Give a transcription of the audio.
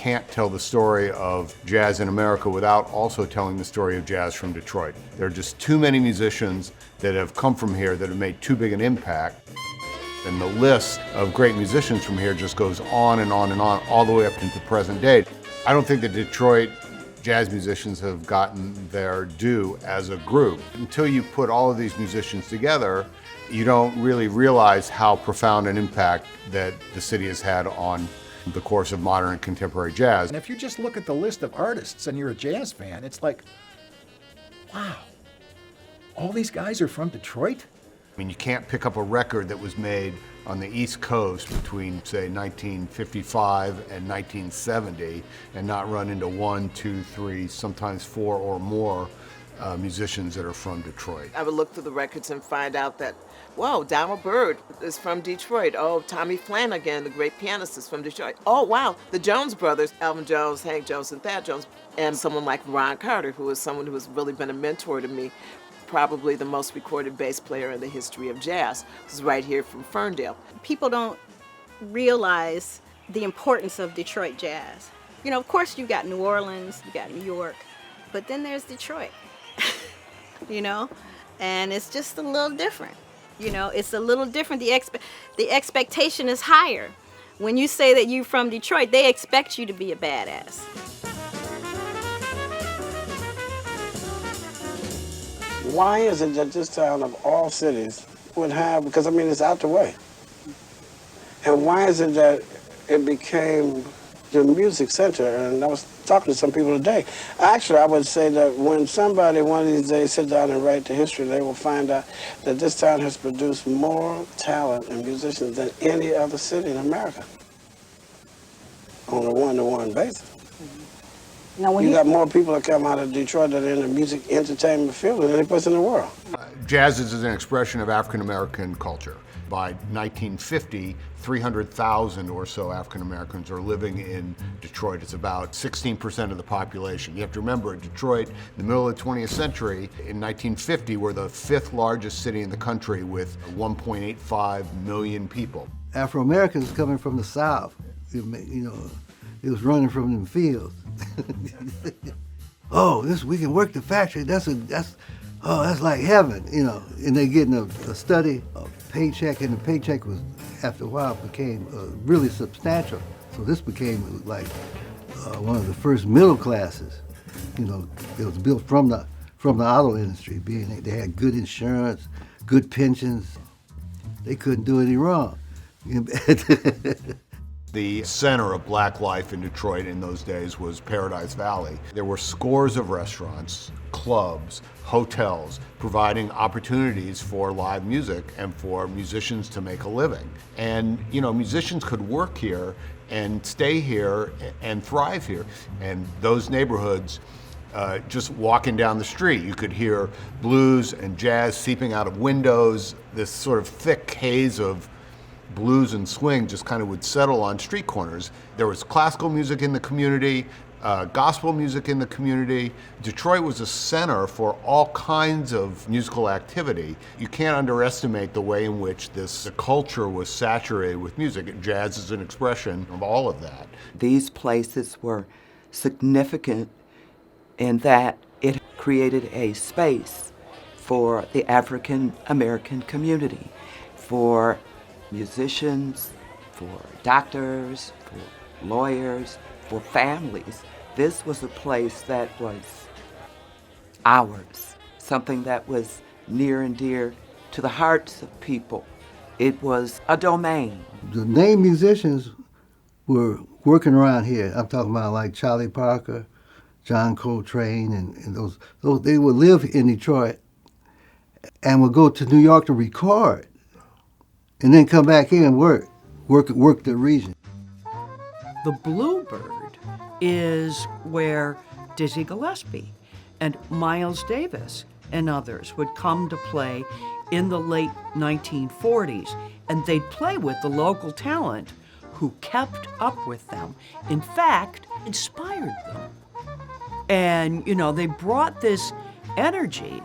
can't tell the story of jazz in America without also telling the story of jazz from Detroit. There are just too many musicians that have come from here that have made too big an impact. And the list of great musicians from here just goes on and on and on, all the way up into the present day. I don't think the Detroit jazz musicians have gotten their due as a group. Until you put all of these musicians together, you don't really realize how profound an impact that the city has had on the course of modern and contemporary jazz. And if you just look at the list of artists and you're a jazz fan, it's like, wow, all these guys are from Detroit? I mean, you can't pick up a record that was made on the East Coast between, say, 1955 and 1970 and not run into 1, 2, 3, sometimes 4 or more musicians that are from Detroit. I would look through the records and find out that, whoa, Donald Byrd is from Detroit. Oh, Tommy Flanagan, the great pianist, is from Detroit. Oh, wow, the Jones brothers, Elvin Jones, Hank Jones, and Thad Jones, and someone like Ron Carter, who is someone who has really been a mentor to me, probably the most recorded bass player in the history of jazz. This is right here from Ferndale. People don't realize the importance of Detroit jazz. You know, of course you got New Orleans, you got New York, but then there's Detroit, you know? And it's just a little different. You know, it's a little different. The expectation is higher. When you say that you're from Detroit, they expect you to be a badass. Why is it that this town of all cities would have, because I mean it's out the way, and why is it that it became the music center? And I was talking to some people today. Actually, I would say that when somebody one of these days sit down and write the history, they will find out that this town has produced more talent and musicians than any other city in America on a one-to-one basis. Now, when you got more people that come out of Detroit that are in the music entertainment field than any place in the world. Jazz is an expression of African American culture. By 1950, 300,000 or so African Americans are living in Detroit. It's about 16% of the population. You have to remember, Detroit, in the middle of the 20th century, in 1950, we're the 5th largest city in the country with 1.85 million people. Afro-Americans coming from the South, you know, it was running from them fields. Oh, we can work the factory. That's like heaven, you know. And they getting a steady paycheck, and the paycheck was, after a while, became really substantial. So this became like one of the first middle classes. You know, it was built from the auto industry. They had good insurance, good pensions. They couldn't do any wrong. The center of black life in Detroit in those days was Paradise Valley. There were scores of restaurants, clubs, hotels, providing opportunities for live music and for musicians to make a living. And, you know, musicians could work here and stay here and thrive here. And those neighborhoods, just walking down the street, you could hear blues and jazz seeping out of windows. This sort of thick haze of blues and swing just kind of would settle on street corners. There was classical music in the community, gospel music in the community. Detroit was a center for all kinds of musical activity. You can't underestimate the way in which the culture was saturated with music. Jazz is an expression of all of that. These places were significant in that it created a space for the African American community, for musicians, for doctors, for lawyers, for families. This was a place that was ours, something that was near and dear to the hearts of people. It was a domain. The name musicians were working around here. I'm talking about like Charlie Parker, John Coltrane, and those they would live in Detroit and would go to New York to record, and then come back here and work the region. The Bluebird is where Dizzy Gillespie and Miles Davis and others would come to play in the late 1940s, and they'd play with the local talent who kept up with them. In fact, inspired them. And, you know, they brought this energy